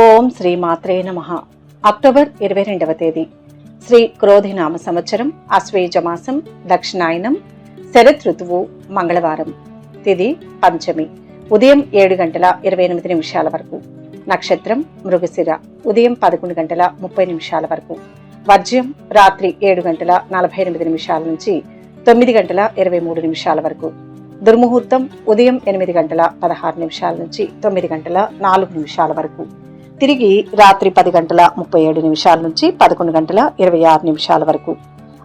ఓం శ్రీ మాత్రే నమః. అక్టోబర్ 22వ తేదీ శ్రీ క్రోధినామ సంవత్సరం, అశ్వేజ మాసం, దక్షిణాయనం, శరత్ ఋతువు, మంగళవారం. తిథి పంచమి, ఉదయం 7:28 వరకు. నక్షత్రం మృగశిర, ఉదయం 11:30 వరకు. వర్జ్యం రాత్రి 7:48 నుంచి 9:23 వరకు. దుర్ముహూర్తం ఉదయం 8:16 నుంచి 9:04 వరకు. తిరిగి రాత్రి 10:37 నుంచి 11:26 వరకు.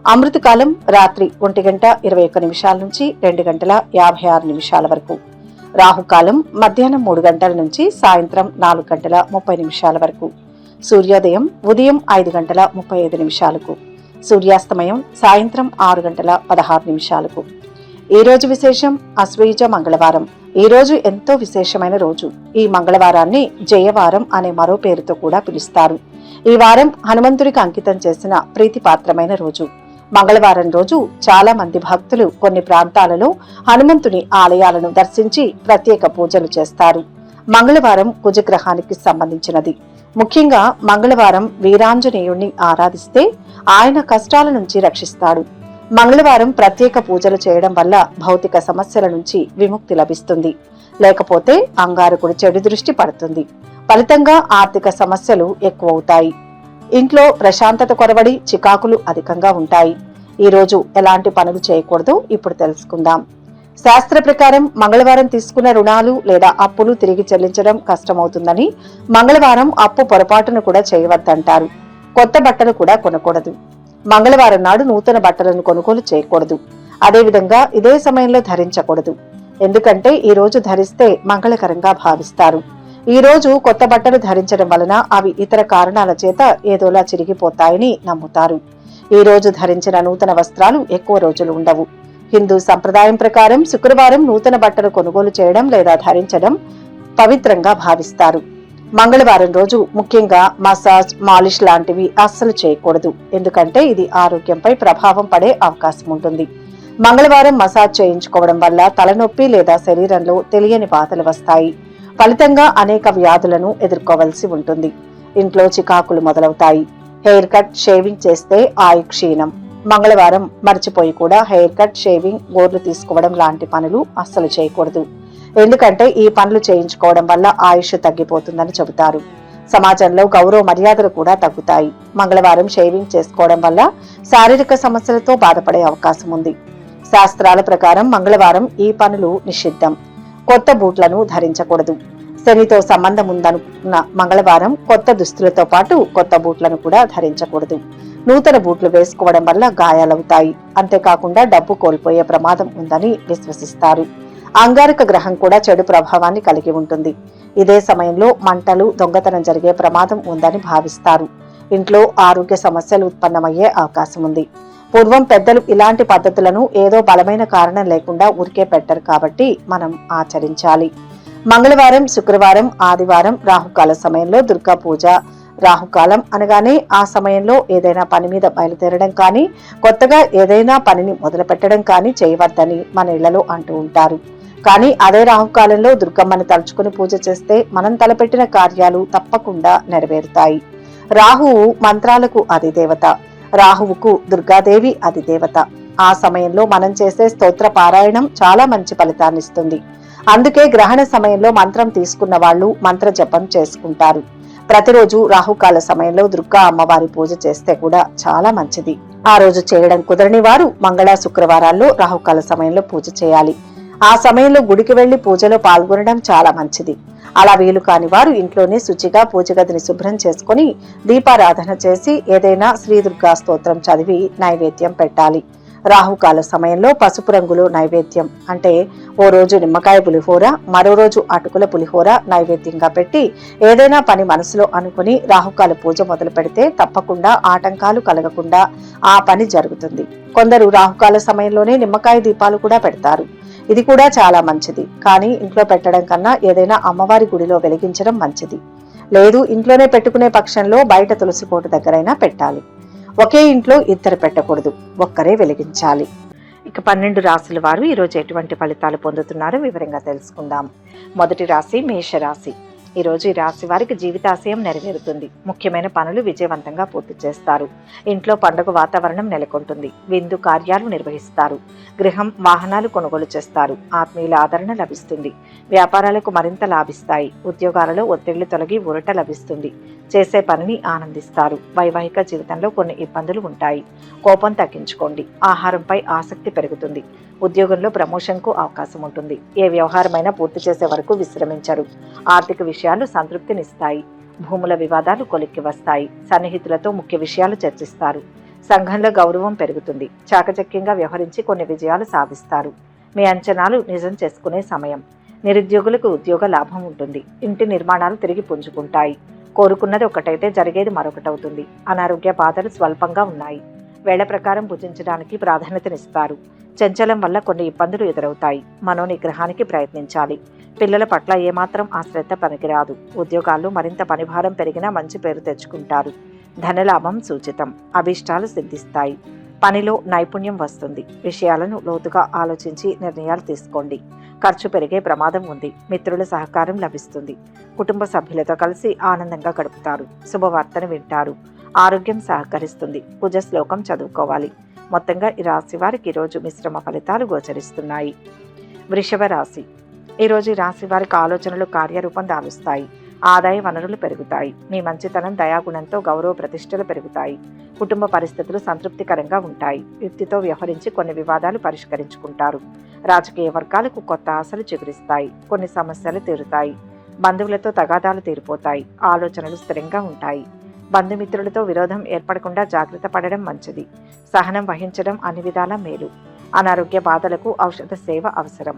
అమృతకాలం రాత్రి 1:21 నుంచి 2:56 వరకు. రాహుకాలం మధ్యాహ్నం 3 గంటల నుంచి సాయంత్రం 4:30 వరకు. సూర్యోదయం ఉదయం 5:35 సూర్యాస్తమయం సాయంత్రం 6:16. ఈ రోజు విశేషం అశ్వేజ మంగళవారం. ఈ రోజు ఎంతో విశేషమైన రోజు. ఈ మంగళవారాన్ని జయవారం అనే మరో పేరుతో కూడా పిలుస్తారు. ఈ వారం హనుమంతుడికి అంకితం చేసిన ప్రీతిపాత్రమైన రోజు. మంగళవారం రోజు చాలా మంది భక్తులు కొన్ని ప్రాంతాలలో హనుమంతుని ఆలయాలను దర్శించి ప్రత్యేక పూజలు చేస్తారు. మంగళవారం కుజగ్రహానికి సంబంధించినది. ముఖ్యంగా మంగళవారం వీరాంజనేయుణ్ణి ఆరాధిస్తే ఆయన కష్టాల నుంచి రక్షిస్తాడు. మంగళవారం ప్రత్యేక పూజలు చేయడం వల్ల భౌతిక సమస్యల నుంచి విముక్తి లభిస్తుంది. లేకపోతే అంగారకుడి చెడు దృష్టి పడుతుంది. ఫలితంగా ఆర్థిక సమస్యలు ఎక్కువవుతాయి. ఇంట్లో ప్రశాంతత కొరవడి చికాకులు అధికంగా ఉంటాయి. ఈ రోజు ఎలాంటి పనులు చేయకూడదు ఇప్పుడు తెలుసుకుందాం. శాస్త్ర ప్రకారం మంగళవారం తీసుకున్న రుణాలు లేదా అప్పులు తిరిగి చెల్లించడం కష్టమవుతుందని, మంగళవారం అప్పు పొరపాటును కూడా చేయవద్దంటారు. కొత్త బట్టలు కూడా కొనకూడదు. మంగళవారం నాడు నూతన బట్టలను కొనుగోలు చేయకూడదు. అదేవిధంగా ఇదే సమయంలో ధరించకూడదు. ఎందుకంటే ఈ రోజు ధరిస్తే మంగళకరంగా భావిస్తారు. ఈ రోజు కొత్త బట్టలు ధరించడం వలన అవి ఇతర కారణాల చేత ఏదోలా చిరిగిపోతాయని నమ్ముతారు. ఈ రోజు ధరించిన నూతన వస్త్రాలు ఎక్కువ రోజులు ఉండవు. హిందూ సంప్రదాయం ప్రకారం శుక్రవారం నూతన బట్టలు కొనుగోలు చేయడం లేదా ధరించడం పవిత్రంగా భావిస్తారు. మంగళవారం రోజు ముఖ్యంగా మసాజ్, మాలిష్ లాంటివి అస్సలు చేయకూడదు. ఎందుకంటే ఇది ఆరోగ్యంపై ప్రభావం పడే అవకాశం ఉంటుంది. మంగళవారం మసాజ్ చేయించుకోవడం వల్ల తలనొప్పి లేదా శరీరంలో తెలియని బాధలు వస్తాయి. ఫలితంగా అనేక వ్యాధులను ఎదుర్కోవలసి ఉంటుంది. ఇంట్లో చికాకులు మొదలవుతాయి. హెయిర్ కట్, షేవింగ్ చేస్తే ఆయు క్షీణం. మంగళవారం మర్చిపోయి కూడా హెయిర్ కట్, షేవింగ్, గోర్లు తీసుకోవడం లాంటి పనులు అస్సలు చేయకూడదు. ఎందుకంటే ఈ పనులు చేయించుకోవడం వల్ల ఆయుష్ తగ్గిపోతుందని చెబుతారు. సమాజంలో గౌరవ మర్యాదలు కూడా తగ్గుతాయి. మంగళవారం షేవింగ్ చేసుకోవడం వల్ల శారీరక సమస్యలతో బాధపడే అవకాశం ఉంది. శాస్త్రాల ప్రకారం మంగళవారం ఈ పనులు నిషిద్ధం. కొత్త బూట్లను ధరించకూడదు. శనితో సంబంధం ఉందనుకున్న మంగళవారం కొత్త దుస్తులతో పాటు కొత్త బూట్లను కూడా ధరించకూడదు. నూతన బూట్లు వేసుకోవడం వల్ల గాయాలవుతాయి. అంతేకాకుండా డబ్బు కోల్పోయే ప్రమాదం ఉందని విశ్వసిస్తారు. అంగారక గ్రహం కూడా చెడు ప్రభావాన్ని కలిగి ఉంటుంది. ఇదే సమయంలో మంటలు, దొంగతనం జరిగే ప్రమాదం ఉందని భావిస్తారు. ఇంట్లో ఆరోగ్య సమస్యలు ఉత్పన్నమయ్యే అవకాశం ఉంది. పూర్వం పెద్దలు ఇలాంటి పద్ధతులను ఏదో బలమైన కారణం లేకుండా ఊరికే పెట్టరు కాబట్టి మనం ఆచరించాలి. మంగళవారం, శుక్రవారం, ఆదివారం రాహుకాల సమయంలో దుర్గా పూజ. రాహుకాలం అనగానే ఆ సమయంలో ఏదైనా పని మీద బయలుదేరడం కానీ, కొత్తగా ఏదైనా పనిని మొదలు పెట్టడం కానీ చేయవద్దని మన ఇళ్లలో అంటూ ఉంటారు. కానీ అదే రాహుకాలంలో దుర్గమ్మని తలుచుకుని పూజ చేస్తే మనం తలపెట్టిన కార్యాలు తప్పకుండా నెరవేరుతాయి. రాహువు మంత్రాలకు అధిదేవత. రాహువుకు దుర్గాదేవి అధిదేవత. ఆ సమయంలో మనం చేసే స్తోత్ర పారాయణం చాలా మంచి ఫలితాన్నిస్తుంది. అందుకే గ్రహణ సమయంలో మంత్రం తీసుకున్న వాళ్ళు మంత్ర జపం చేసుకుంటారు. ప్రతిరోజు రాహుకాల సమయంలో దుర్గా అమ్మవారి పూజ చేస్తే కూడా చాలా మంచిది. ఆ రోజు చేయడం కుదరని వారు మంగళ, శుక్రవారాల్లో రాహుకాల సమయంలో పూజ చేయాలి. ఆ సమయంలో గుడికి వెళ్లి పూజలో పాల్గొనడం చాలా మంచిది. అలా వీలు కాని వారు ఇంట్లోనే శుచిగా పూజ గదిని శుభ్రం చేసుకుని దీపారాధన చేసి ఏదైనా శ్రీ దుర్గా స్తోత్రం చదివి నైవేద్యం పెట్టాలి. రాహుకాల సమయంలో పసుపు రంగులో నైవేద్యం అంటే ఓ రోజు నిమ్మకాయ పులిహోర, మరో రోజు అటుకుల పులిహోర నైవేద్యంగా పెట్టి ఏదైనా పని మనసులో అనుకుని రాహుకాల పూజ మొదలు పెడితే తప్పకుండా ఆటంకాలు కలగకుండా ఆ పని జరుగుతుంది. కొందరు రాహుకాల సమయంలోనే నిమ్మకాయ దీపాలు కూడా పెడతారు. ఇది కూడా చాలా మంచిది. కానీ ఇంట్లో పెట్టడం కన్నా ఏదైనా అమ్మవారి గుడిలో వెలిగించడం మంచిది. లేదు ఇంట్లోనే పెట్టుకునే పక్షంలో బయట తులసి కోట దగ్గరైనా పెట్టాలి. ఒకే ఇంట్లో ఇద్దరు పెట్టకూడదు, ఒక్కరే వెలిగించాలి. ఇక 12 రాశుల వారు ఈరోజు ఎటువంటి ఫలితాలు పొందుతున్నారో వివరంగా తెలుసుకుందాం. మొదటి రాశి మేషరాశి. ఈరోజు ఈ రాశి వారికి జీవితాశయం నెరవేరుతుంది. ముఖ్యమైన పనులు విజయవంతంగా పూర్తి చేస్తారు. ఇంట్లో పండుగ వాతావరణం నెలకొంటుంది. విందు కార్యాలు నిర్వహిస్తారు. గృహం, వాహనాలు కొనుగోలు చేస్తారు. ఆత్మీయుల ఆదరణ లభిస్తుంది. వ్యాపారాలకు మరింత లాభిస్తాయి. ఉద్యోగాలలో ఒత్తిళ్లు తొలగి ఊరట లభిస్తుంది. చేసే పనిని ఆనందిస్తారు. వైవాహిక జీవితంలో కొన్ని ఇబ్బందులు ఉంటాయి. కోపం తగ్గించుకోండి. ఆహారంపై ఆసక్తి పెరుగుతుంది. ఉద్యోగంలో ప్రమోషన్కు అవకాశం ఉంటుంది. ఏ వ్యవహారమైనా పూర్తి చేసే వరకు విశ్రమించరు. ఆర్థిక విషయాలు సంతృప్తినిస్తాయి. భూముల వివాదాలు కొలిక్కి వస్తాయి. సన్నిహితులతో ముఖ్య విషయాలు చర్చిస్తారు. సంఘంలో గౌరవం పెరుగుతుంది. చాకచక్యంగా వ్యవహరించి కొన్ని విజయాలు సాధిస్తారు. మీ అంచనాలు నిజం చేసుకునే సమయం. నిరుద్యోగులకు ఉద్యోగ లాభం ఉంటుంది. ఇంటి నిర్మాణాలు తిరిగి పుంజుకుంటాయి. కోరుకున్నది ఒకటైతే జరిగేది మరొకటవుతుంది. అనారోగ్య బాధలు స్వల్పంగా ఉన్నాయి. వేళ ప్రకారం భుజించడానికి ప్రాధాన్యతనిస్తారు. చంచలం వల్ల కొన్ని ఇబ్బందులు ఎదురవుతాయి. మనోనిగ్రహానికి ప్రయత్నించాలి. పిల్లల పట్ల ఏమాత్రం అశ్రద్ధ పనికిరాదు. ఉద్యోగాల్లో మరింత పనిభారం పెరిగినా మంచి పేరు తెచ్చుకుంటారు. ధనలాభం సూచితం. అభీష్టాలు సిద్ధిస్తాయి. పనిలో నైపుణ్యం వస్తుంది. విషయాలను లోతుగా ఆలోచించి నిర్ణయాలు తీసుకోండి. ఖర్చు పెరిగే ప్రమాదం ఉంది. మిత్రుల సహకారం లభిస్తుంది. కుటుంబ సభ్యులతో కలిసి ఆనందంగా గడుపుతారు. శుభవార్తను వింటారు. ఆరోగ్యం సహకరిస్తుంది. పూజ శ్లోకం చదువుకోవాలి. మొత్తంగా ఈ రాశి వారికి ఈరోజు మిశ్రమ ఫలితాలు గోచరిస్తున్నాయి. వృషభ రాశి. ఈరోజు ఈ రాశి వారికి ఆలోచనలు కార్యరూపం దాలుస్తాయి. ఆదాయ వనరులు పెరుగుతాయి. మీ మంచితనం, దయాగుణంతో గౌరవ ప్రతిష్టలు పెరుగుతాయి. కుటుంబ పరిస్థితులు సంతృప్తికరంగా ఉంటాయి. యుక్తితో వ్యవహరించి కొన్ని వివాదాలు పరిష్కరించుకుంటారు. రాజకీయ వర్గాలకు కొత్త ఆశలు చిగురిస్తాయి. కొన్ని సమస్యలు తీరుతాయి. బంధువులతో తగాదాలు తీరిపోతాయి. ఆలోచనలు స్థిరంగా ఉంటాయి. బంధుమిత్రులతో విరోధం ఏర్పడకుండా జాగ్రత్త పడడం మంచిది. సహనం వహించడం అన్ని విధాలా మేలు. అనారోగ్య బాధలకు ఔషధ సేవ అవసరం.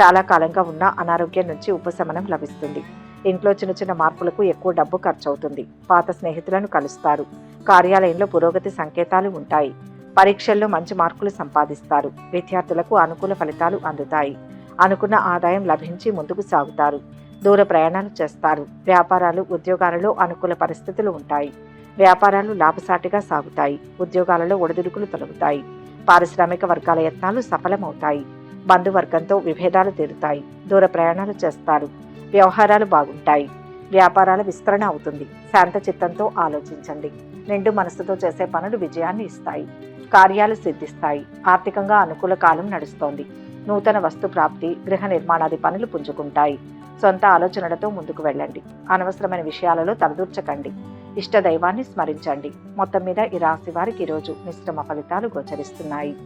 చాలా కాలంగా ఉన్న అనారోగ్యం నుంచి ఉపశమనం లభిస్తుంది. ఇంట్లో చిన్న చిన్న మార్పులకు ఎక్కువ డబ్బు ఖర్చవుతుంది. పాత స్నేహితులను కలుస్తారు. కార్యాలయంలో పురోగతి సంకేతాలు ఉంటాయి. పరీక్షల్లో మంచి మార్కులు సంపాదిస్తారు. విద్యార్థులకు అనుకూల ఫలితాలు అందుతాయి. అనుకున్న ఆదాయం లభించి ముందుకు సాగుతారు. దూర ప్రయాణాలు చేస్తారు. వ్యాపారాలు, ఉద్యోగాలలో అనుకూల పరిస్థితులు ఉంటాయి. వ్యాపారాలు లాభసాటిగా సాగుతాయి. ఉద్యోగాలలో ఒడిదుడుకులు తొలగుతాయి. పారిశ్రామిక వర్గాల యత్నాలు సఫలమవుతాయి. బంధువర్గంతో విభేదాలు తీరుతాయి. దూర ప్రయాణాలు చేస్తారు. వ్యవహారాలు బాగుంటాయి. వ్యాపారాల విస్తరణ అవుతుంది. శాంత చిత్తంతో ఆలోచించండి. నిండు మనసుతో చేసే పనులు విజయాన్ని ఇస్తాయి. కార్యాలు సిద్ధిస్తాయి. ఆర్థికంగా అనుకూల కాలం నడుస్తోంది. నూతన వస్తు ప్రాప్తి, గృహ నిర్మాణాది పనులు పుంజుకుంటాయి. సొంత ఆలోచనలతో ముందుకు వెళ్ళండి. అనవసరమైన విషయాలలో తలదూర్చకండి. ఇష్ట దైవాన్ని స్మరించండి. మొత్తం మీద ఈ రాశి వారికి ఈరోజు మిశ్రమ ఫలితాలు గోచరిస్తున్నాయి.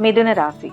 మిథున రాశి.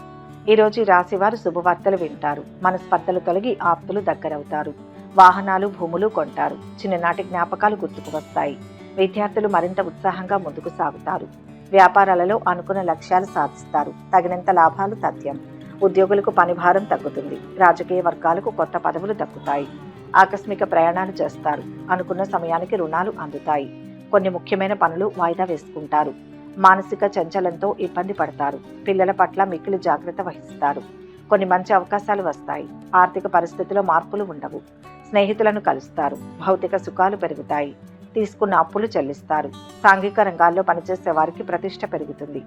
ఈరోజు ఈ రాశి వారు శుభవార్తలు వింటారు. మనస్పర్ధలు తొలగి ఆప్తులు దగ్గరవుతారు. వాహనాలు, భూములు కొంటారు. చిన్ననాటి జ్ఞాపకాలు గుర్తుకు వస్తాయి. విద్యార్థులు మరింత ఉత్సాహంగా ముందుకు సాగుతారు. వ్యాపారాలలో అనుకున్న లక్ష్యాలు సాధిస్తారు. తగినంత లాభాలు తథ్యం. ఉద్యోగులకు పనిభారం తగ్గుతుంది. రాజకీయ వర్గాలకు కొత్త పదవులు దక్కుతాయి. ఆకస్మిక ప్రయాణాలు చేస్తారు. అనుకున్న సమయానికి రుణాలు అందుతాయి. కొన్ని ముఖ్యమైన పనులు వాయిదా వేసుకుంటారు. మానసిక చంచలంతో ఇబ్బంది పడతారు. పిల్లల పట్ల మిక్కిలి జాగ్రత్త వహిస్తారు. కొన్ని మంచి అవకాశాలు వస్తాయి. ఆర్థిక పరిస్థితిలో మార్పులు ఉండవు. స్నేహితులను కలుస్తారు. భౌతిక సుఖాలు పెరుగుతాయి. తీసుకున్న అప్పులు చెల్లిస్తారు. సాంఘిక రంగాల్లో పనిచేసే వారికి ప్రతిష్ట పెరుగుతుంది.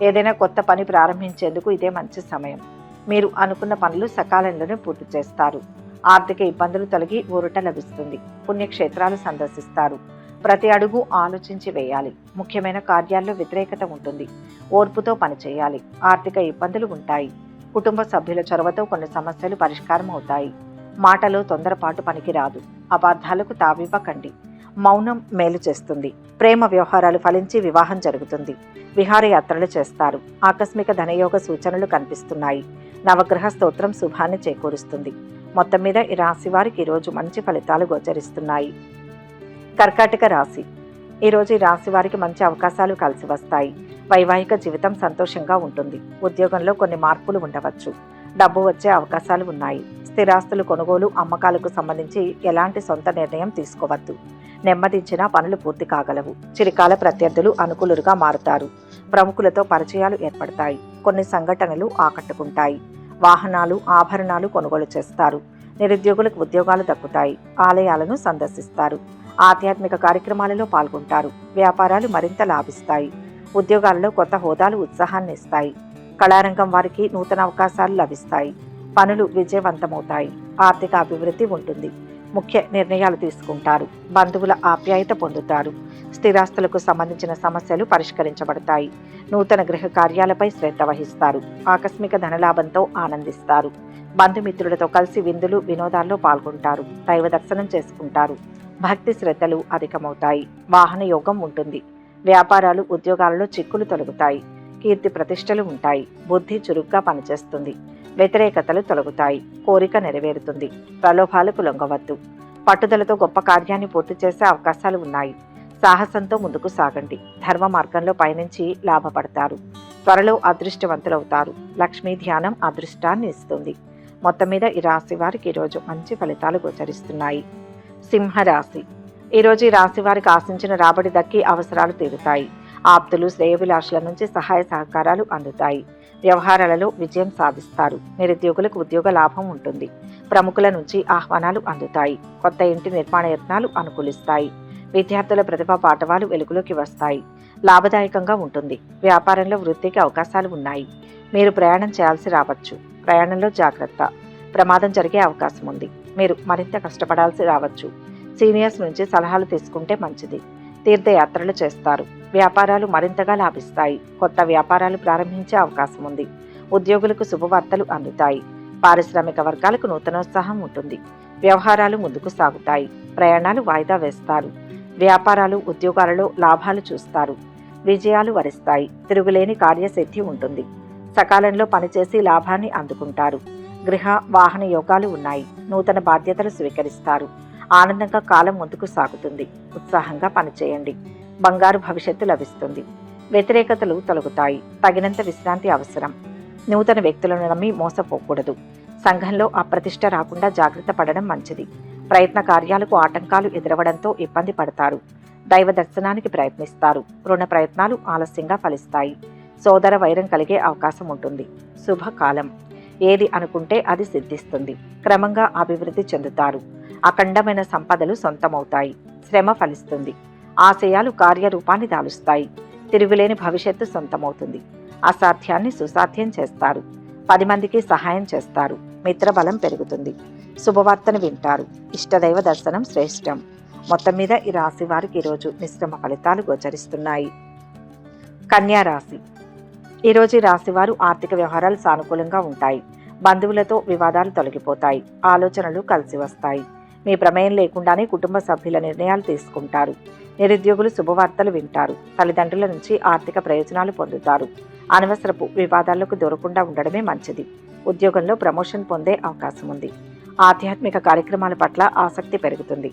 ఏదైనా కొత్త పని ప్రారంభించేందుకు ఇదే మంచి సమయం. మీరు అనుకున్న పనులు సకాలంలోనే పూర్తి చేస్తారు. ఆర్థిక ఇబ్బందులు తొలగి ఊరట లభిస్తుంది. పుణ్యక్షేత్రాలు సందర్శిస్తారు. ప్రతి అడుగు ఆలోచించి వేయాలి. ముఖ్యమైన కార్యాల్లో వ్యతిరేకత ఉంటుంది. ఓర్పుతో పనిచేయాలి. ఆర్థిక ఇబ్బందులు ఉంటాయి. కుటుంబ సభ్యుల చొరవతో కొన్ని సమస్యలు పరిష్కారం అవుతాయి. మాటలో తొందరపాటు పనికిరాదు. అపార్థాలకు తావివ్వకండి. మౌనం మేలు చేస్తుంది. ప్రేమ వ్యవహారాలు ఫలించి వివాహం జరుగుతుంది. విహారయాత్రలు చేస్తారు. ఆకస్మిక ధనయోగ సూచనలు కనిపిస్తున్నాయి. నవగ్రహ స్తోత్రం శుభాన్ని చేకూరుస్తుంది. మొత్తం మీద ఈ రాశి వారికి ఈరోజు మంచి ఫలితాలు గోచరిస్తున్నాయి. కర్కాటక రాశి. ఈరోజు ఈ రాశి వారికి మంచి అవకాశాలు కలిసి వస్తాయి. వైవాహిక జీవితం సంతోషంగా ఉంటుంది. ఉద్యోగంలో కొన్ని మార్పులు ఉండవచ్చు. డబ్బు వచ్చే అవకాశాలు ఉన్నాయి. స్థిరాస్తులు కొనుగోలు, అమ్మకాలకు సంబంధించి ఎలాంటి సొంత నిర్ణయం తీసుకోవద్దు. నెమ్మదించిన పనులు పూర్తి కాగలవు. చిరకాల ప్రత్యర్థులు అనుకూలుగా మారుతారు. ప్రముఖులతో పరిచయాలు ఏర్పడతాయి. కొన్ని సంఘటనలు ఆకట్టుకుంటాయి. వాహనాలు, ఆభరణాలు కొనుగోలు చేస్తారు. నిరుద్యోగులకు ఉద్యోగాలు దక్కుతాయి. ఆలయాలను సందర్శిస్తారు. ఆధ్యాత్మిక కార్యక్రమాలలో పాల్గొంటారు. వ్యాపారాలు మరింత లాభిస్తాయి. ఉద్యోగాలలో కొత్త హోదాలు ఉత్సాహాన్ని ఇస్తాయి. కళారంగం వారికి నూతన అవకాశాలు లభిస్తాయి. పనులు విజయవంతమవుతాయి. ఆర్థిక అభివృద్ధి ఉంటుంది. ముఖ్య నిర్ణయాలు తీసుకుంటారు. బంధువుల ఆప్యాయత పొందుతారు. స్థిరాస్తులకు సంబంధించిన సమస్యలు పరిష్కరించబడతాయి. నూతన గృహ కార్యాలపై శ్రద్ధ వహిస్తారు. ఆకస్మిక ధనలాభంతో ఆనందిస్తారు. బంధుమిత్రులతో కలిసి విందులు వినోదాల్లో పాల్గొంటారు. దైవ దర్శనం చేసుకుంటారు. భక్తి శ్రద్ధలు అధికమవుతాయి. వాహన యోగం ఉంటుంది. వ్యాపారాలు ఉద్యోగాలలో చిక్కులు తొలగుతాయి. కీర్తి ప్రతిష్టలు ఉంటాయి. బుద్ధి చురుగ్గా పనిచేస్తుంది. వ్యతిరేకతలు తొలగుతాయి. కోరిక నెరవేరుతుంది. ప్రలోభాలకు లొంగవద్దు. పట్టుదలతో గొప్ప కార్యాన్ని పూర్తి చేసే అవకాశాలు ఉన్నాయి. సాహసంతో ముందుకు సాగండి. ధర్మ మార్గంలో పయనించి లాభపడతారు. త్వరలో అదృష్టవంతులవుతారు. లక్ష్మీ ధ్యానం అదృష్టాన్ని ఇస్తుంది. మొత్తం మీద ఈ రాశి వారికి ఈరోజు మంచి ఫలితాలు గోచరిస్తున్నాయి. సింహరాశి. ఈరోజు ఈ రాశి వారికి ఆశించిన రాబడి దక్కి అవసరాలు తీరుతాయి. ఆప్తులు శ్రేయోభిలాషుల నుంచి సహాయ సహకారాలు అందుతాయి. వ్యవహారాలలో విజయం సాధిస్తారు. నిరుద్యోగులకు ఉద్యోగ లాభం ఉంటుంది. ప్రముఖుల నుంచి ఆహ్వానాలు అందుతాయి. కొత్త ఇంటి నిర్మాణ యత్నాలు అనుకూలిస్తాయి. విద్యార్థుల ప్రతిభా పాఠవాలు వెలుగులోకి వస్తాయి. లాభదాయకంగా ఉంటుంది. వ్యాపారంలో వృద్ధికి అవకాశాలు ఉన్నాయి. మీరు ప్రయాణం చేయాల్సి రావచ్చు. ప్రయాణంలో జాగ్రత్త. ప్రమాదం జరిగే అవకాశం ఉంది. మీరు మరింత కష్టపడాల్సి రావచ్చు. సీనియర్స్ నుంచి సలహాలు తీసుకుంటే మంచిది. తీర్థయాత్రలు చేస్తారు. వ్యాపారాలు మరింతగా లాభిస్తాయి. కొత్త వ్యాపారాలు ప్రారంభించే అవకాశం ఉంది. ఉద్యోగులకు శుభవార్తలు అందుతాయి. పారిశ్రామిక వర్గాలకు నూతనోత్సాహం ఉంటుంది. వ్యవహారాలు ముందుకు సాగుతాయి. ప్రయాణాలు వాయిదా వేస్తారు. వ్యాపారాలు ఉద్యోగాలలో లాభాలు చూస్తారు. విజయాలు వరిస్తాయి. తిరుగులేని కార్యసిద్ధి ఉంటుంది. సకాలంలో పనిచేసి లాభాన్ని అందుకుంటారు. గృహ వాహన యోగాలు ఉన్నాయి. నూతన బాధ్యతలు స్వీకరిస్తారు. ఆనందంగా కాలం ముందుకు సాగుతుంది. ఉత్సాహంగా పనిచేయండి. బంగారు భవిష్యత్తు లభిస్తుంది. వ్యతిరేకతలు తొలగుతాయి. తగినంత విశ్రాంతి అవసరం. నూతన వ్యక్తులను నమ్మి మోసపోకూడదు. సంఘంలో అప్రతిష్ట రాకుండా జాగ్రత్త పడడం మంచిది. ప్రయత్న కార్యాలకు ఆటంకాలు ఎదురవడంతో ఇబ్బంది పడతారు. దైవ దర్శనానికి ప్రయత్నిస్తారు. రుణ ప్రయత్నాలు ఆలస్యంగా ఫలిస్తాయి. సోదర వైరం కలిగే అవకాశం ఉంటుంది. శుభకాలం. ఏది అనుకుంటే అది సిద్ధిస్తుంది. క్రమంగా అభివృద్ధి చెందుతారు. అఖండమైన సంపదలు సొంతమవుతాయి. శ్రమ ఫలిస్తుంది. ఆశయాలు కార్యరూపాన్ని దాలుస్తాయి. తిరుగులేని భవిష్యత్తు సొంతమవుతుంది. అసాధ్యాన్ని సుసాధ్యం చేస్తారు. 10 మందికి సహాయం చేస్తారు. మిత్రబలం పెరుగుతుంది. శుభవార్తను వింటారు. ఇష్టదైవ దర్శనం శ్రేష్టం. మొత్తం మీద ఈ రాశి వారికి ఈరోజు మిశ్రమ ఫలితాలు గోచరిస్తున్నాయి. కన్యా రాశి. ఈరోజు ఈ రాశి వారు ఆర్థిక వ్యవహారాలు సానుకూలంగా ఉంటాయి. బంధువులతో వివాదాలు తొలగిపోతాయి. ఆలోచనలు కలిసి వస్తాయి. మీ ప్రమేయం లేకుండానే కుటుంబ సభ్యుల నిర్ణయాలు తీసుకుంటారు. నిరుద్యోగులు శుభవార్తలు వింటారు. తల్లిదండ్రుల నుంచి ఆర్థిక ప్రయోజనాలు పొందుతారు. అనవసరపు వివాదాలకు దూరకుండా ఉండడమే మంచిది. ఉద్యోగంలో ప్రమోషన్ పొందే అవకాశం ఉంది. ఆధ్యాత్మిక కార్యక్రమాల పట్ల ఆసక్తి పెరుగుతుంది.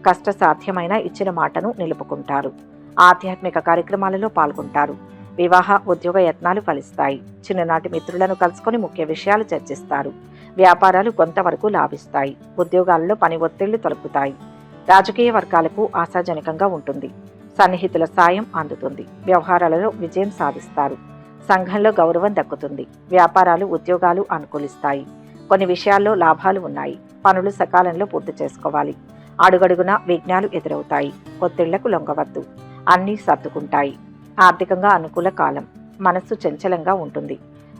కష్టసాధ్యమైన ఇచ్చిన మాటను నిలుపుకుంటారు. ఆధ్యాత్మిక కార్యక్రమాలలో పాల్గొంటారు. వివాహ ఉద్యోగ యత్నాలు ఫలిస్తాయి. చిన్ననాటి మిత్రులను కలుసుకొని ముఖ్య విషయాలు చర్చిస్తారు. వ్యాపారాలు కొంతవరకు లాభిస్తాయి. ఉద్యోగాలలో పని ఒత్తిళ్లు తొలగుతాయి. రాజకీయ వర్గాలకు ఆశాజనకంగా ఉంటుంది. సన్నిహితుల సాయం అందుతుంది. వ్యవహారాలలో విజయం సాధిస్తారు. సంఘంలో గౌరవం దక్కుతుంది. వ్యాపారాలు ఉద్యోగాలు అనుకూలిస్తాయి. కొన్ని విషయాల్లో లాభాలు ఉన్నాయి. పనులు సకాలంలో పూర్తి చేసుకోవాలి. అడుగడుగున విఘ్నాలు ఎదురవుతాయి. ఒత్తిళ్లకు లొంగవద్దు. అన్నీ సర్దుకుంటాయి. ఆర్థికంగా అనుకూల కాలం. మనస్సు చంచలంగా ఉంటుంది.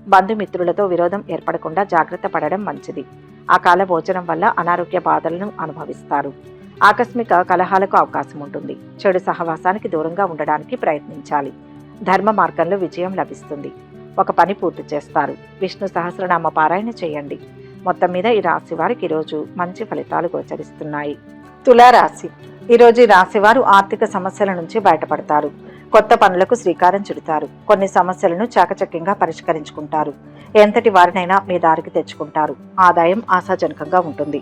బంధుమిత్రులతో విరోధం ఏర్పడకుండా జాగ్రత్త పడడం మంచిది. అకాల భోజనం వల్ల అనారోగ్య బాధలను అనుభవిస్తారు. ఆకస్మిక కలహాలకు అవకాశం ఉంటుంది. చెడు సహవాసానికి దూరంగా ఉండడానికి ప్రయత్నించాలి. ధర్మ మార్గంలో విజయం లభిస్తుంది. ఒక పని పూర్తి చేస్తారు. విష్ణు సహస్రనామ పారాయణ చేయండి. మొత్తం మీద ఈ రాశి వారికి ఈరోజు మంచి ఫలితాలు గోచరిస్తున్నాయి. తులారాశి. ఈరోజు ఈ రాశి వారు ఆర్థిక సమస్యల నుంచి బయటపడతారు. కొత్త పనులకు శ్రీకారం చుడతారు. కొన్ని సమస్యలను చాకచక్యంగా పరిష్కరించుకుంటారు. ఎంతటి వారినైనా మీ దారికి తెచ్చుకుంటారు. ఆదాయం ఆశాజనకంగా ఉంటుంది.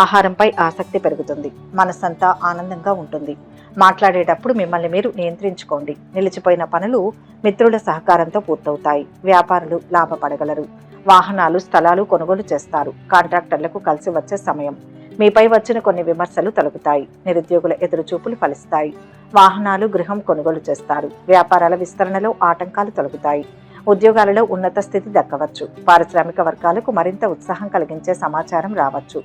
ఆహారంపై ఆసక్తి పెరుగుతుంది. మనసంతా ఆనందంగా ఉంటుంది. మాట్లాడేటప్పుడు మిమ్మల్ని మీరు నియంత్రించుకోండి. నిలిచిపోయిన పనులు మిత్రుల సహకారంతో పూర్తవుతాయి. వ్యాపారులు లాభపడగలరు. వాహనాలు స్థలాలు కొనుగోలు చేస్తారు. కాంట్రాక్టర్లకు కలిసి వచ్చే సమయం. మీపై వచ్చిన కొన్ని విమర్శలు తొలగుతాయి. నిరుద్యోగుల ఎదురుచూపులు ఫలిస్తాయి. వాహనాలు గృహం కొనుగోలు చేస్తారు. వ్యాపారాల విస్తరణలో ఆటంకాలు తొలగుతాయి. ఉద్యోగాలలో ఉన్నత స్థితి దక్కవచ్చు. పారిశ్రామిక వర్గాలకు మరింత ఉత్సాహం కలిగించే సమాచారం రావచ్చు.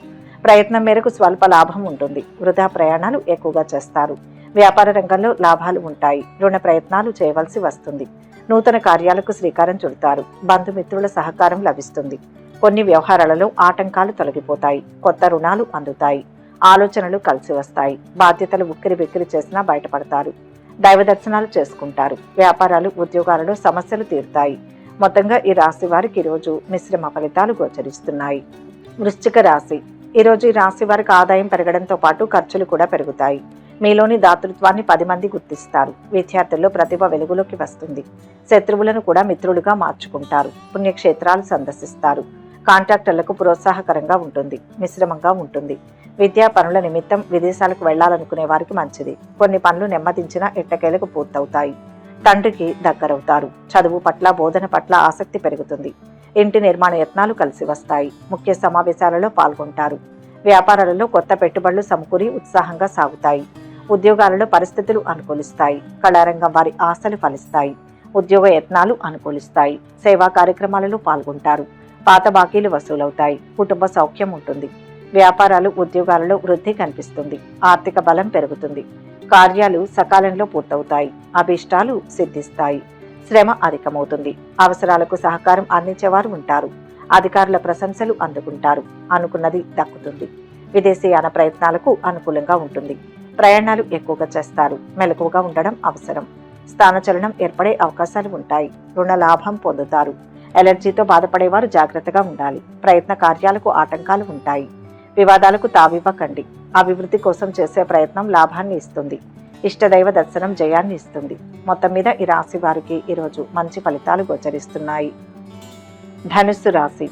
ప్రయత్నం మేరకు స్వల్ప లాభం ఉంటుంది. వృధా ప్రయాణాలు ఎక్కువగా చేస్తారు. వ్యాపార రంగంలో లాభాలు ఉంటాయి. రుణ ప్రయత్నాలు చేయవలసి వస్తుంది. నూతన కార్యాలకు శ్రీకారం చుడతారు. బంధుమిత్రుల సహకారం లభిస్తుంది. కొన్ని వ్యవహారాలలో ఆటంకాలు తొలగిపోతాయి. కొత్త రుణాలు అందుతాయి. ఆలోచనలు కలిసి వస్తాయి. బాధ్యతలు ఉక్కిరి బిక్కిరి చేసినా బయటపడతారు. దైవ దర్శనాలు చేసుకుంటారు. వ్యాపారాలు ఉద్యోగాలలో సమస్యలు తీరుతాయి. మొత్తంగా ఈ రాశి వారికి ఈరోజు మిశ్రమ ఫలితాలు గోచరిస్తున్నాయి. వృశ్చిక రాశి. ఈరోజు ఈ రాశి వారికి ఆదాయం పెరగడంతో పాటు ఖర్చులు కూడా పెరుగుతాయి. మీలోని దాతృత్వాన్ని 10 మంది గుర్తిస్తారు. విద్యార్థుల్లో ప్రతిభ వెలుగులోకి వస్తుంది. శత్రువులను కూడా మిత్రులుగా మార్చుకుంటారు. పుణ్యక్షేత్రాలు సందర్శిస్తారు. కాంట్రాక్టర్లకు ప్రోత్సాహకరంగా ఉంటుంది. మిశ్రమంగా ఉంటుంది. విద్యా పనుల నిమిత్తం విదేశాలకు వెళ్లాలనుకునే వారికి మంచిది. కొన్ని పనులు నెమ్మదించిన ఎట్టకేలకు పూర్తవుతాయి. తండ్రికి దగ్గరవుతారు. చదువు పట్ల బోధన పట్ల ఆసక్తి పెరుగుతుంది. ఇంటి నిర్మాణ యత్నాలు కలిసి వస్తాయి. ముఖ్య సమావేశాలలో పాల్గొంటారు. వ్యాపారాలలో కొత్త పెట్టుబడులు సమకూరి ఉత్సాహంగా సాగుతాయి. ఉద్యోగాలలో పరిస్థితులు అనుకూలిస్తాయి. కళారంగం వారి ఆశలు ఫలిస్తాయి. ఉద్యోగ యత్నాలు అనుకూలిస్తాయి. సేవా కార్యక్రమాలలో పాల్గొంటారు. పాత బాకీలు వసూలవుతాయి. కుటుంబ సౌఖ్యం ఉంటుంది. వ్యాపారాలు ఉద్యోగాలలో వృద్ధి కనిపిస్తుంది. ఆర్థిక బలం పెరుగుతుంది. కార్యాలు సకాలంలో పూర్తవుతాయి. అభీష్టాలు సిద్ధిస్తాయి. శ్రమ అధికమవుతుంది. అవసరాలకు సహకారం అందించేవారు ఉంటారు. అధికారుల ప్రశంసలు అందుకుంటారు. అనుకున్నది దక్కుతుంది. విదేశీయాన ప్రయత్నాలకు అనుకూలంగా ఉంటుంది. ప్రయాణాలు ఎక్కువగా చేస్తారు. మెలకువగా ఉండడం అవసరం. స్థానచలనం ఏర్పడే అవకాశాలు ఉంటాయి. రుణ లాభం పొందుతారు. ఎలర్జీతో బాధపడేవారు జాగ్రత్తగా ఉండాలి. ప్రయత్న కార్యాలకు ఆటంకాలు ఉంటాయి. వివాదాలకు తావివ్వకండి. అభివృద్ధి కోసం చేసే ప్రయత్నం లాభాన్ని ఇస్తుంది. ఇష్టదైవ దర్శనం జయాన్ని ఇస్తుంది. మొత్తం మీద ఈ రాశి వారికి ఈరోజు మంచి ఫలితాలు గోచరిస్తున్నాయి. ధనుస్సు రాశి.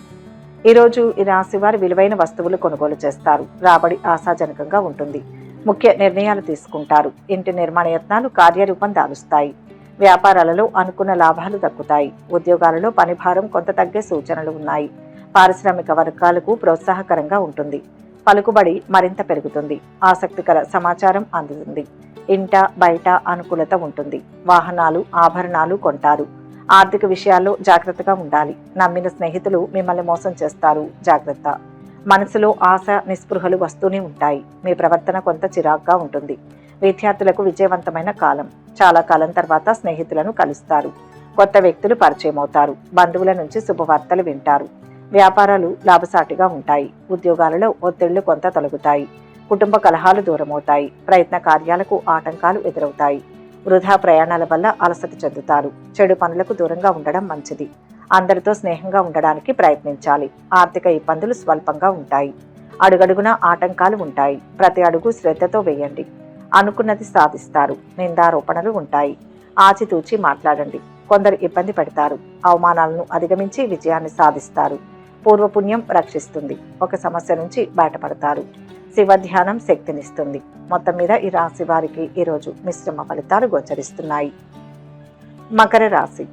ఈరోజు ఈ రాశి వారు విలువైన వస్తువులు కొనుగోలు చేస్తారు. రాబడి ఆశాజనకంగా ఉంటుంది. ముఖ్య నిర్ణయాలు తీసుకుంటారు. ఇంటి నిర్మాణ యత్నాలు కార్యరూపం దాలుస్తాయి. వ్యాపారాలలో అనుకున్న లాభాలు దక్కుతాయి. ఉద్యోగాలలో పనిభారం కొంత తగ్గే సూచనలు ఉన్నాయి. పారిశ్రామిక వర్గాలకు ప్రోత్సాహకరంగా ఉంటుంది. పలుకుబడి మరింత పెరుగుతుంది. ఆసక్తికర సమాచారం అందుతుంది. ఇంట బయట అనుకూలత ఉంటుంది. వాహనాలు ఆభరణాలు కొంటారు. ఆర్థిక విషయాల్లో జాగ్రత్తగా ఉండాలి. నమ్మిన స్నేహితులు మిమ్మల్ని మోసం చేస్తారు. జాగ్రత్త. మనసులో ఆశ నిస్పృహలు వస్తూనే ఉంటాయి. మీ ప్రవర్తన కొంత చిరాగ్గా ఉంటుంది. విద్యార్థులకు విజయవంతమైన కాలం. చాలా కాలం తర్వాత స్నేహితులను కలుస్తారు. కొత్త వ్యక్తులు పరిచయం అవుతారు. బంధువుల నుంచి శుభవార్తలు వింటారు. వ్యాపారాలు లాభసాటిగా ఉంటాయి. ఉద్యోగాలలో ఒత్తిళ్లు కొంత తొలగుతాయి. కుటుంబ కలహాలు దూరమవుతాయి. ప్రయత్న కార్యాలకు ఆటంకాలు ఎదురవుతాయి. వృధా ప్రయాణాల వల్ల అలసట చెందుతారు. చెడు పనులకు దూరంగా ఉండడం మంచిది. అందరితో స్నేహంగా ఉండడానికి ప్రయత్నించాలి. ఆర్థిక ఇబ్బందులు స్వల్పంగా ఉంటాయి. అడుగడుగునా ఆటంకాలు ఉంటాయి. ప్రతి అడుగు శ్రద్ధతో వేయండి. అనుకున్నది సాధిస్తారు. నిందారోపణలు ఉంటాయి. ఆచితూచి మాట్లాడండి. కొందరు ఇబ్బంది పెడతారు. అవమానాలను అధిగమించి విజయాన్ని సాధిస్తారు. పూర్వపుణ్యం రక్షిస్తుంది. ఒక సమస్య నుంచి బయటపడతారు. శివ ధ్యానం శక్తినిస్తుంది. మొత్తం మీద ఈ రాశి వారికి ఈరోజు మిశ్రమ ఫలితాలు గోచరిస్తున్నాయి. మకర రాశి.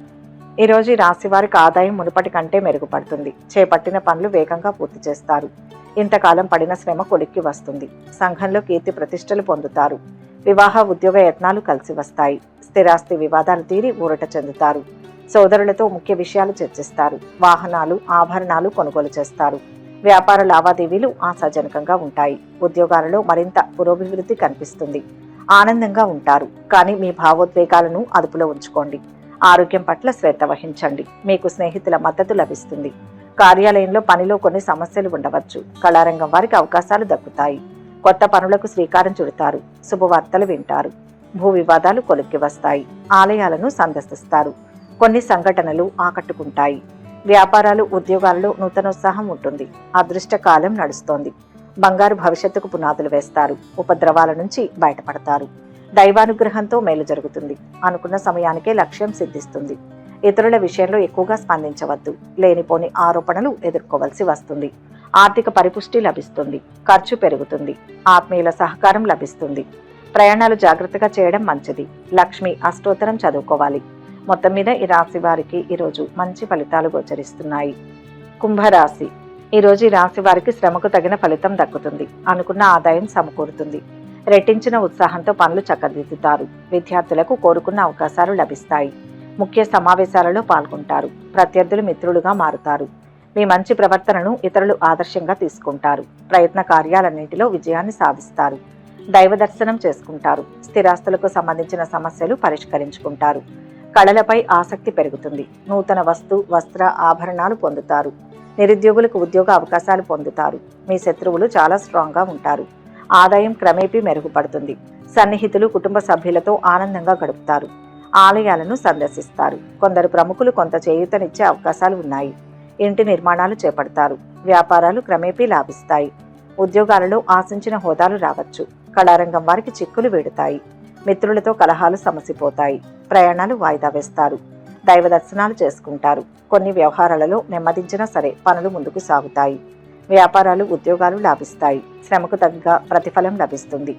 ఈరోజు ఈ రాశి వారికి ఆదాయం మునుపటి కంటే మెరుగుపడుతుంది. చేపట్టిన పనులు వేగంగా పూర్తి చేస్తారు. ఇంతకాలం పడిన శ్రమ కొలిక్కి వస్తుంది. సంఘంలో కీర్తి ప్రతిష్టలు పొందుతారు. వివాహ ఉద్యోగ యత్నాలు కలిసి వస్తాయి. స్థిరాస్తి వివాదాలు తీరి ఊరట చెందుతారు. సోదరులతో ముఖ్య విషయాలు చర్చిస్తారు. వాహనాలు ఆభరణాలు కొనుగోలు చేస్తారు. వ్యాపార లావాదేవీలు ఆశాజనకంగా ఉంటాయి. ఉద్యోగాలలో మరింత పురోభివృద్ధి కనిపిస్తుంది. ఆనందంగా ఉంటారు. కానీ మీ భావోద్వేగాలను అదుపులో ఉంచుకోండి. ఆరోగ్యం పట్ల శ్రద్ధ వహించండి. మీకు స్నేహితుల మద్దతు లభిస్తుంది. కార్యాలయంలో పనిలో కొన్ని సమస్యలు ఉండవచ్చు. కళారంగం వారికి అవకాశాలు దక్కుతాయి. కొత్త పనులకు శ్రీకారం చుడతారు. శుభవార్తలు వింటారు. భూ వివాదాలు కొలిక్కి వస్తాయి. ఆలయాలను సందర్శిస్తారు. కొన్ని సంఘటనలు ఆకట్టుకుంటాయి. వ్యాపారాలు ఉద్యోగాలలో నూతనోత్సాహం ఉంటుంది. అదృష్ట కాలం నడుస్తోంది. బంగారు భవిష్యత్తుకు పునాదులు వేస్తారు. ఉపద్రవాల నుంచి బయటపడతారు. దైవానుగ్రహంతో మేలు జరుగుతుంది. అనుకున్న సమయానికే లక్ష్యం సిద్ధిస్తుంది. ఇతరుల విషయంలో ఎక్కువగా స్పందించవద్దు. లేనిపోని ఆరోపణలు ఎదుర్కోవలసి వస్తుంది. ఆర్థిక పరిపుష్టి లభిస్తుంది. ఖర్చు పెరుగుతుంది. ఆత్మీయుల సహకారం లభిస్తుంది. ప్రయాణాలు జాగ్రత్తగా చేయడం మంచిది. లక్ష్మి అష్టోత్తరం చదువుకోవాలి. మొత్తం మీద ఈ రాశి వారికి ఈరోజు మంచి ఫలితాలు గోచరిస్తున్నాయి. కుంభరాశి. ఈరోజు ఈ రాశి వారికి శ్రమకు తగిన ఫలితం దక్కుతుంది. అనుకున్న ఆదాయం సమకూరుతుంది. రెట్టించిన ఉత్సాహంతో పనులు చక్కదిద్దుతారు. విద్యార్థులకు కోరుకున్న అవకాశాలు లభిస్తాయి. ముఖ్య సమావేశాలలో పాల్గొంటారు. ప్రత్యర్థులు మిత్రులుగా మారుతారు. మీ మంచి ప్రవర్తనను ఇతరులు ఆదర్శంగా తీసుకుంటారు. ప్రయత్న కార్యాలన్నింటిలో విజయాన్ని సాధిస్తారు. దైవ దర్శనం చేసుకుంటారు. స్థిరాస్తులకు సంబంధించిన సమస్యలు పరిష్కరించుకుంటారు. కళలపై ఆసక్తి పెరుగుతుంది. నూతన వస్త్ర ఆభరణాలు పొందుతారు. నిరుద్యోగులకు ఉద్యోగ అవకాశాలు పొందుతారు. మీ శత్రువులు చాలా స్ట్రాంగ్గా ఉంటారు. ఆదాయం క్రమేపీ మెరుగుపడుతుంది. సన్నిహితులు కుటుంబ సభ్యులతో ఆనందంగా గడుపుతారు. ఆలయాలను సందర్శిస్తారు. కొందరు ప్రముఖులు కొంత చేయూతనిచ్చే అవకాశాలు ఉన్నాయి. ఇంటి నిర్మాణాలు చేపడతారు. వ్యాపారాలు క్రమేపీ లాభిస్తాయి. ఉద్యోగాలలో ఆశించిన హోదాలు రావచ్చు. కళారంగం వారికి చిక్కులు వీడుతాయి. మిత్రులతో కలహాలు సమసిపోతాయి. ప్రయాణాలు వాయిదా వేస్తారు. దైవ దర్శనాలు చేసుకుంటారు. కొన్ని వ్యవహారాలలో నెమ్మదించినా సరే పనులు ముందుకు సాగుతాయి. వ్యాపారాలు ఉద్యోగాలు లాభిస్తాయి. శ్రమకు తగ్గ ప్రతిఫలం లభిస్తుంది.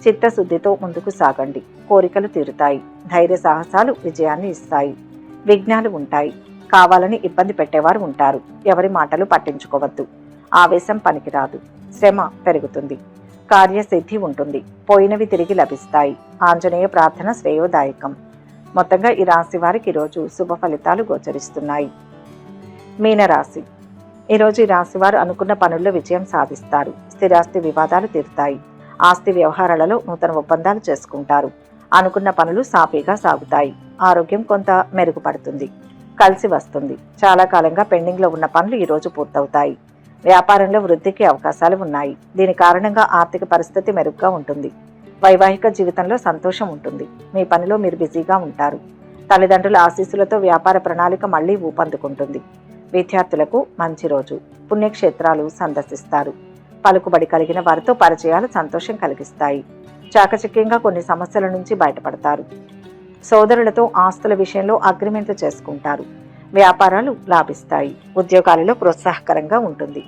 చిత్తశుద్ధితో ముందుకు సాగండి. కోరికలు తీరుతాయి. ధైర్య సాహసాలు విజయాన్ని ఇస్తాయి. విఘ్నాలు ఉంటాయి. కావాలని ఇబ్బంది పెట్టేవారు ఉంటారు. ఎవరి మాటలు పట్టించుకోవద్దు. ఆవేశం పనికిరాదు. శ్రమ పెరుగుతుంది. కార్యసిద్ధి ఉంటుంది. పోయినవి తిరిగి లభిస్తాయి. ఆంజనేయ ప్రార్థన శ్రేయోదాయకం. మొత్తంగా ఈ రాశి వారికి ఈరోజు శుభ ఫలితాలు గోచరిస్తున్నాయి. మీనరాశి. ఈరోజు ఈ రాశి వారు అనుకున్న పనుల్లో విజయం సాధిస్తారు. స్థిరాస్తి వివాదాలు తీరుతాయి. ఆస్తి వ్యవహారాలలో నూతన ఒప్పందాలు చేసుకుంటారు. అనుకున్న పనులు సాఫీగా సాగుతాయి. ఆరోగ్యం కొంత మెరుగుపడుతుంది. కలిసి వస్తుంది. చాలా కాలంగా పెండింగ్లో ఉన్న పనులు ఈరోజు పూర్తవుతాయి. వ్యాపారంలో వృద్ధికి అవకాశాలు ఉన్నాయి. దీని కారణంగా ఆర్థిక పరిస్థితి మెరుగ్గా ఉంటుంది. వైవాహిక జీవితంలో సంతోషం ఉంటుంది. మీ పనిలో మీరు బిజీగా ఉంటారు. తల్లిదండ్రుల ఆశీస్సులతో వ్యాపార ప్రణాళిక మళ్లీ ఊపందుకుంటుంది. విద్యార్థులకు మంచి రోజు. పుణ్యక్షేత్రాలు సందర్శిస్తారు. పలుకుబడి కలిగిన వారితో పరిచయాలు సంతోషం కలిగిస్తాయి. చాకచక్యంగా కొన్ని సమస్యల నుంచి బయటపడతారు. సోదరులతో ఆస్తుల విషయంలో అగ్రిమెంట్లు చేసుకుంటారు. వ్యాపారాలు లాభిస్తాయి. ఉద్యోగాలలో ప్రోత్సాహకరంగా ఉంటుంది.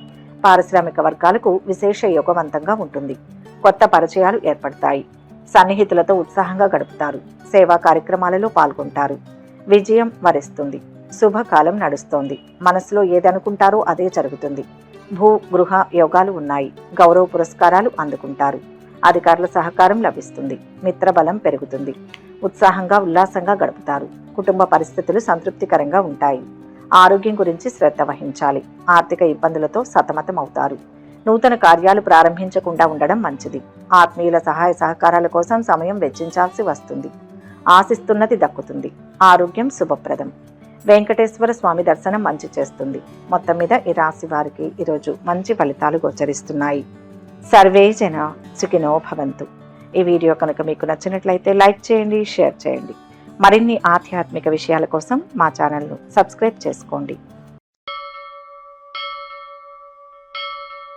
పారిశ్రామిక వర్గాలకు విశేష యోగవంతంగా ఉంటుంది. కొత్త పరిచయాలు ఏర్పడతాయి. సన్నిహితులతో ఉత్సాహంగా గడుపుతారు. సేవా కార్యక్రమాలలో పాల్గొంటారు. విజయం వరిస్తుంది. శుభకాలం నడుస్తోంది. మనసులో ఏదనుకుంటారో అదే జరుగుతుంది. భూ గృహ యోగాలు ఉన్నాయి. గౌరవ పురస్కారాలు అందుకుంటారు. అధికారుల సహకారం లభిస్తుంది. మిత్రబలం పెరుగుతుంది. ఉత్సాహంగా ఉల్లాసంగా గడుపుతారు. కుటుంబ పరిస్థితులు సంతృప్తికరంగా ఉంటాయి. ఆరోగ్యం గురించి శ్రద్ధ వహించాలి. ఆర్థిక ఇబ్బందులతో సతమతం అవుతారు. నూతన కార్యాలు ప్రారంభించకుండా ఉండడం మంచిది. ఆత్మీయుల సహాయ సహకారాల కోసం సమయం వెచ్చించాల్సి వస్తుంది. ఆశిస్తున్నది దక్కుతుంది. ఆరోగ్యం శుభప్రదం. వెంకటేశ్వర స్వామి దర్శనం మంచి చేస్తుంది. మొత్తం మీద ఈ రాశి వారికి ఈరోజు మంచి ఫలితాలు గోచరిస్తున్నాయి. సర్వే జన సుఖినో భవంతు. ఈ వీడియో కనుక మీకు నచ్చినట్లయితే లైక్ చేయండి, షేర్ చేయండి. మరిన్ని ఆధ్యాత్మిక విషయాల కోసం మా ఛానల్ను సబ్స్క్రైబ్ చేసుకోండి.